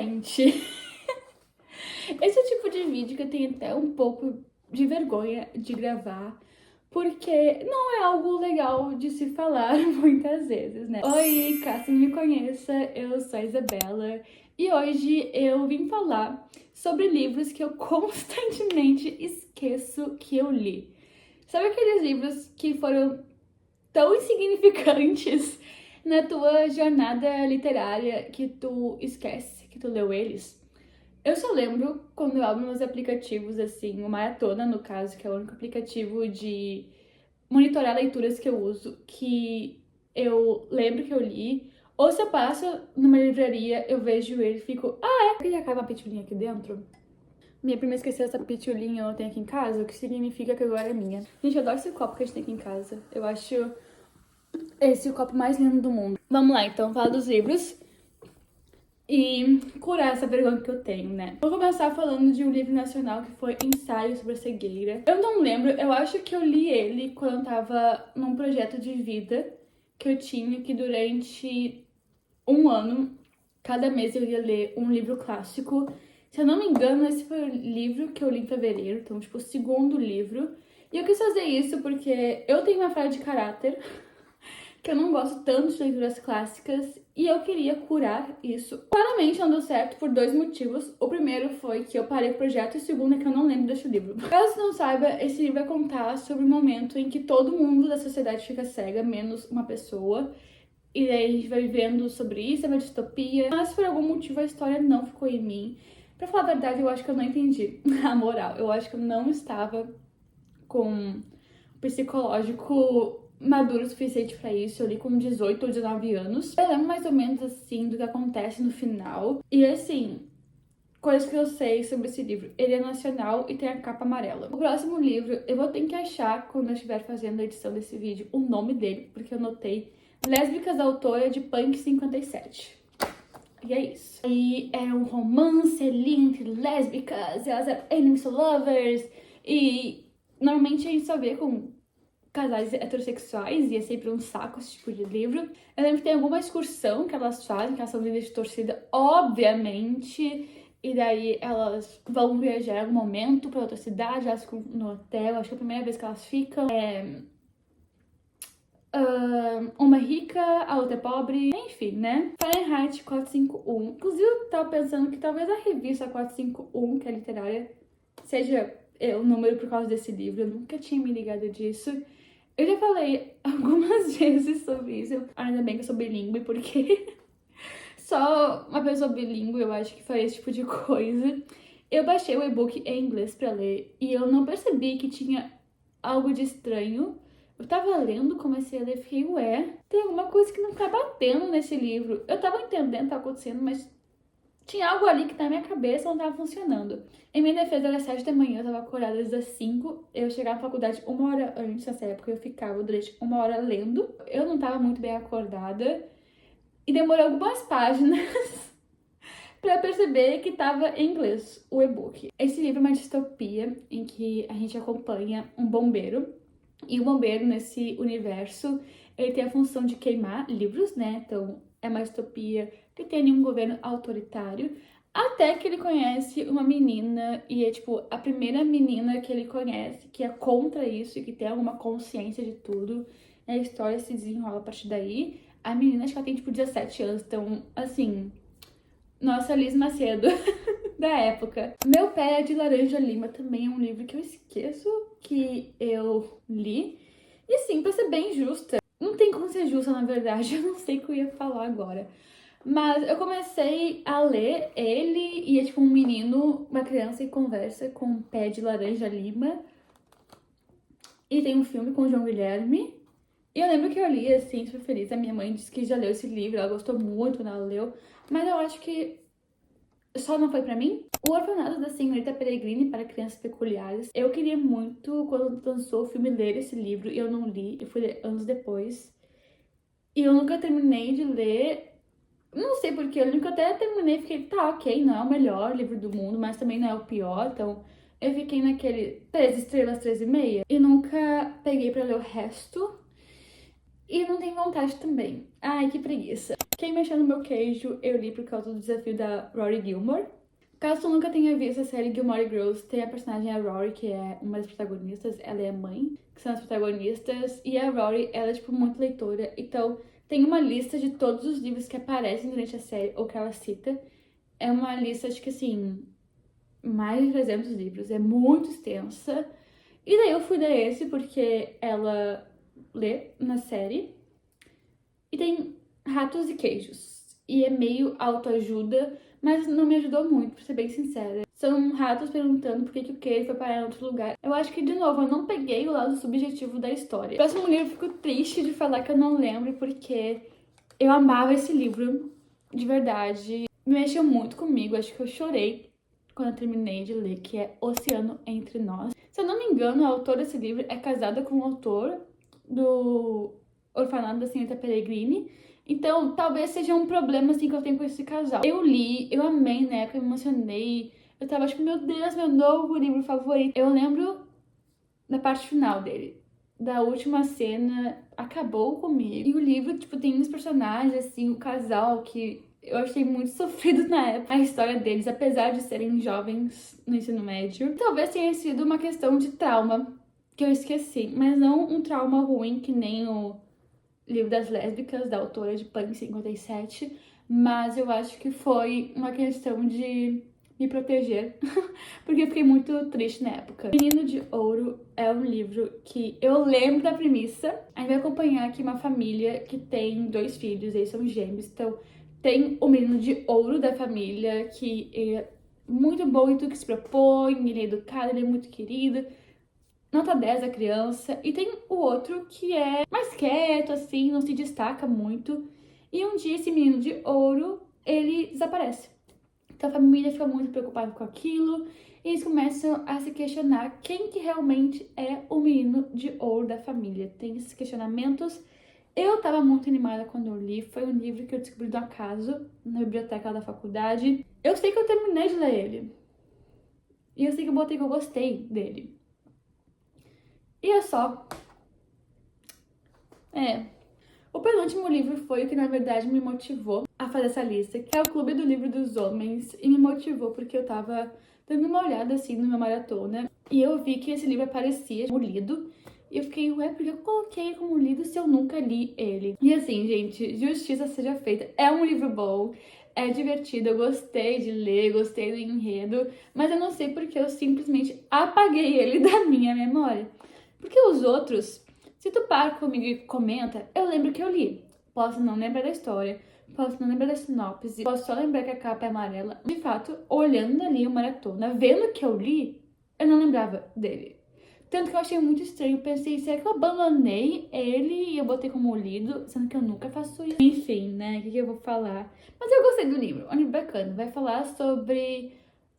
Gente, esse é o tipo de vídeo que eu tenho até um pouco de vergonha de gravar, porque não é algo legal de se falar muitas vezes, né? Oi, caso não me conheça, eu sou a Isabela e hoje eu vim falar sobre livros que eu constantemente esqueço que eu li. Sabe aqueles livros que foram tão insignificantes na tua jornada literária que tu esquece que tu leu eles? Eu só lembro quando eu abro meus aplicativos, assim, o Maratona, no caso, que é o único aplicativo de monitorar leituras que eu uso, que eu lembro que eu li, ou se eu passo numa livraria, eu vejo ele e fico, que já cai uma pitulinha aqui dentro? Minha prima esqueceu essa pitulinha, eu tenho aqui em casa, o que significa que agora é minha. Gente, eu adoro esse copo que a gente tem aqui em casa. Eu acho esse o copo mais lindo do mundo. Vamos lá, então, falar dos livros e curar essa vergonha que eu tenho, né? Vou começar falando de um livro nacional que foi Ensaio sobre a Cegueira. Eu não lembro, eu acho que eu li ele quando eu tava num projeto de vida que eu tinha, que durante um ano, cada mês eu ia ler um livro clássico. Se eu não me engano, esse foi o livro que eu li em fevereiro, então, tipo, o segundo livro. E eu quis fazer isso porque eu tenho uma falha de caráter, que eu não gosto tanto de leituras clássicas e eu queria curar isso. Claramente não deu certo por dois motivos. O primeiro foi que eu parei o projeto e o segundo é que eu não lembro desse livro. Caso você não saiba, esse livro vai contar sobre o momento em que todo mundo da sociedade fica cega, menos uma pessoa. E daí a gente vai vendo sobre isso, é uma distopia. Mas por algum motivo a história não ficou em mim. Pra falar a verdade, eu acho que eu não entendi a moral. Eu acho que eu não estava com psicológico maduro o suficiente pra isso. Eu li com 18 ou 19 anos. Eu lembro mais ou menos, assim, do que acontece no final. E, assim, coisas que eu sei sobre esse livro. Ele é nacional e tem a capa amarela. O próximo livro, eu vou ter que achar, quando eu estiver fazendo a edição desse vídeo, o nome dele, porque eu notei Lésbicas da Autora de Punk 57. E é isso. E é um romance lindo entre lésbicas, elas eram enemies to lovers. E normalmente a gente só vê com casais heterossexuais, e é sempre um saco esse tipo de livro. Eu lembro que tem alguma excursão que elas fazem, que elas são líderes de torcida, obviamente, e daí elas vão viajar em algum momento pra outra cidade, elas ficam no hotel, acho que é a primeira vez que elas ficam. Uma é rica, a outra é pobre, enfim, né? Fahrenheit 451. Inclusive, eu tava pensando que talvez a revista 451, que é literária, seja o número por causa desse livro. Eu nunca tinha me ligado disso. Eu já falei algumas vezes sobre isso. Ainda bem que eu sou bilíngue, porque só uma pessoa bilíngue eu acho que faria esse tipo de coisa. Eu baixei o e-book em inglês pra ler e eu não percebi que tinha algo de estranho. Eu tava lendo, comecei a ler, fiquei, ué, tem alguma coisa que não tá batendo nesse livro. Eu tava entendendo o que tá acontecendo, mas tinha algo ali que na minha cabeça não tava funcionando. Em minha defesa, era 7 da manhã, eu tava acordada desde as 5. Eu chegava na faculdade uma hora antes dessa época, eu ficava durante uma hora lendo. Eu não tava muito bem acordada. E demorou algumas páginas pra perceber que tava em inglês, o e-book. Esse livro é uma distopia em que a gente acompanha um bombeiro. E o bombeiro, nesse universo, ele tem a função de queimar livros, né? Então, é uma distopia que tem um governo autoritário. Até que ele conhece uma menina, e é, tipo, a primeira menina que ele conhece que é contra isso e que tem alguma consciência de tudo. E a história se desenrola a partir daí. A menina, acho que ela tem, tipo, 17 anos, então, assim... Nossa, Liz Macedo da época. Meu Pé é de Laranja Lima também é um livro que eu esqueço que eu li. E assim, pra ser bem justa, não tem como ser justa, na verdade, eu não sei o que eu ia falar agora. Mas eu comecei a ler ele e é tipo um menino, uma criança que conversa com um pé de laranja lima. E tem um filme com o João Guilherme. E eu lembro que eu li, assim, super feliz. A minha mãe disse que já leu esse livro, ela gostou muito quando ela leu. Mas eu acho que só não foi pra mim. O Orfanato da Senhorita Peregrine para Crianças Peculiares. Eu queria muito, quando lançou o filme, ler esse livro. E eu não li, eu fui ler anos depois. E eu nunca terminei de ler. Não sei porquê, eu lembro que eu até terminei e fiquei, tá, ok, não é o melhor livro do mundo, mas também não é o pior. Então eu fiquei naquele 3 estrelas, 3,5. E nunca peguei pra ler o resto. E não tenho vontade também. Ai, que preguiça. Quem Mexeu no Meu Queijo eu li por causa do desafio da Rory Gilmore. Caso tu nunca tenha visto a série Gilmore Girls, tem a personagem a Rory, que é uma das protagonistas, ela é a mãe, que são as protagonistas, e a Rory, ela é, tipo, muito leitora, então tem uma lista de todos os livros que aparecem durante a série, ou que ela cita. É uma lista, acho que assim, mais de 300 livros, é muito extensa. E daí eu fui dar esse porque ela lê na série. E tem Ratos e Queijos. E é meio autoajuda, mas não me ajudou muito, pra ser bem sincera. São ratos perguntando por que o queijo foi parar em outro lugar. Eu acho que, de novo, eu não peguei o lado subjetivo da história. No próximo livro, eu fico triste de falar que eu não lembro, porque eu amava esse livro, de verdade. Me mexeu muito comigo, acho que eu chorei quando eu terminei de ler, que é Oceano Entre Nós. Se eu não me engano, a autora desse livro é casada com o autor do Orfanato da Senhorita Peregrine. Então, talvez seja um problema, assim, que eu tenho com esse casal. Eu li, eu amei, né, porque eu me emocionei. Eu tava, tipo, meu Deus, meu novo livro favorito. Eu lembro da parte final dele. Da última cena, acabou comigo. E o livro, tipo, tem uns personagens, assim, o casal que eu achei muito sofrido na época. A história deles, apesar de serem jovens no ensino médio. Talvez tenha sido uma questão de trauma que eu esqueci, mas não um trauma ruim que nem o Livro das Lésbicas, da autora de Pânico 57, mas eu acho que foi uma questão de me proteger, porque eu fiquei muito triste na época. Menino de Ouro é um livro que eu lembro da premissa. A gente vai acompanhar aqui uma família que tem 2 filhos, eles são gêmeos, então tem o menino de ouro da família, que é muito bom em tudo que se propõe, ele é educado, ele é muito querido. Nota 10 a criança. E tem o outro que é mais quieto, assim, não se destaca muito. E um dia esse menino de ouro, ele desaparece. Então a família fica muito preocupada com aquilo. E eles começam a se questionar quem que realmente é o menino de ouro da família. Tem esses questionamentos. Eu tava muito animada quando eu li. Foi um livro que eu descobri do acaso na biblioteca da faculdade. Eu sei que eu terminei de ler ele. E eu sei que eu botei que eu gostei dele. E é só. O penúltimo livro foi o que, na verdade, me motivou a fazer essa lista, que é o Clube do Livro dos Homens. E me motivou porque eu tava dando uma olhada, assim, no meu maratona. E eu vi que esse livro aparecia como lido. E eu fiquei, ué, por que eu coloquei como lido se eu nunca li ele? E assim, gente, justiça seja feita. É um livro bom, é divertido, eu gostei de ler, gostei do enredo. Mas eu não sei porque eu simplesmente apaguei ele da minha memória. Porque os outros, se tu para comigo e comenta, eu lembro que eu li. Posso não lembrar da história, posso não lembrar da sinopse, posso só lembrar que a capa é amarela. De fato, olhando ali o maratona, vendo que eu li, eu não lembrava dele. Tanto que eu achei muito estranho, pensei, será que eu abandonei ele e eu botei como lido, sendo que eu nunca faço isso? Enfim, né, o que eu vou falar? Mas eu gostei do livro, é um livro bacana, vai falar sobre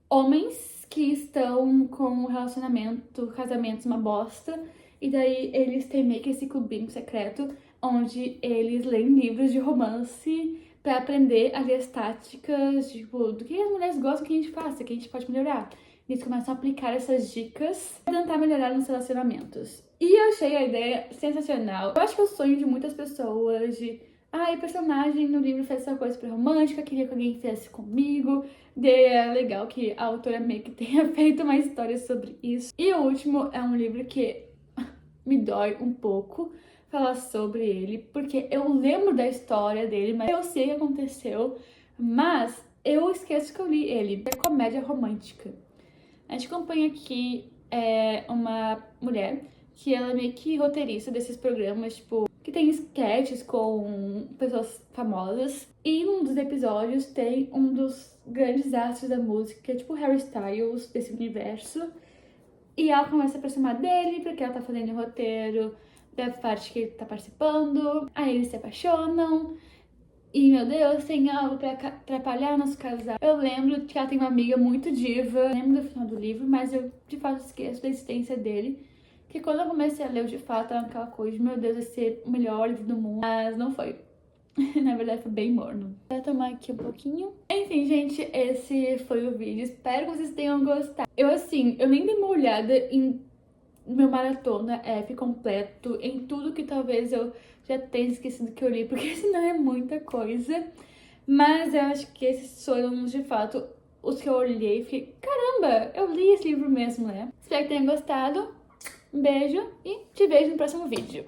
homens que estão com um relacionamento, casamentos uma bosta, e daí eles têm meio que esse clubinho secreto, onde eles leem livros de romance pra aprender ali as táticas, tipo, do que as mulheres gostam que a gente faça, que a gente pode melhorar. Eles começam a aplicar essas dicas pra tentar melhorar nos relacionamentos. E eu achei a ideia sensacional. Eu acho que é o sonho de muitas pessoas, de ai, o personagem no livro fez essa coisa super romântica, queria que alguém fizesse comigo. Daí é legal que a autora meio que tenha feito uma história sobre isso. E o último é um livro que me dói um pouco falar sobre ele, porque eu lembro da história dele, mas eu sei o que aconteceu, mas eu esqueço que eu li ele. É comédia romântica. A gente acompanha aqui uma mulher que ela é meio que roteirista desses programas, tipo, que tem sketches com pessoas famosas. E em um dos episódios tem um dos grandes astros da música, tipo Harry Styles, desse universo. E ela começa a se aproximar dele, porque ela tá fazendo o roteiro da parte que ele tá participando. Aí eles se apaixonam. E, meu Deus, tem algo pra atrapalhar nosso casal. Eu lembro que ela tem uma amiga muito diva. Eu lembro do final do livro, mas eu, de fato, esqueço da existência dele. Que quando eu comecei a ler, eu, de fato, era aquela coisa de, meu Deus, vai ser o melhor livro do mundo. Mas não foi. Na verdade, foi bem morno. Vou tomar aqui um pouquinho. Enfim, gente, esse foi o vídeo. Espero que vocês tenham gostado. Eu, assim, eu nem dei uma olhada em meu maratona F completo em tudo que talvez eu já tenha esquecido que eu li, porque senão é muita coisa. Mas eu acho que esses foram, de fato, os que eu olhei e fiquei, caramba, eu li esse livro mesmo, né? Espero que tenham gostado. Um beijo e te vejo no próximo vídeo.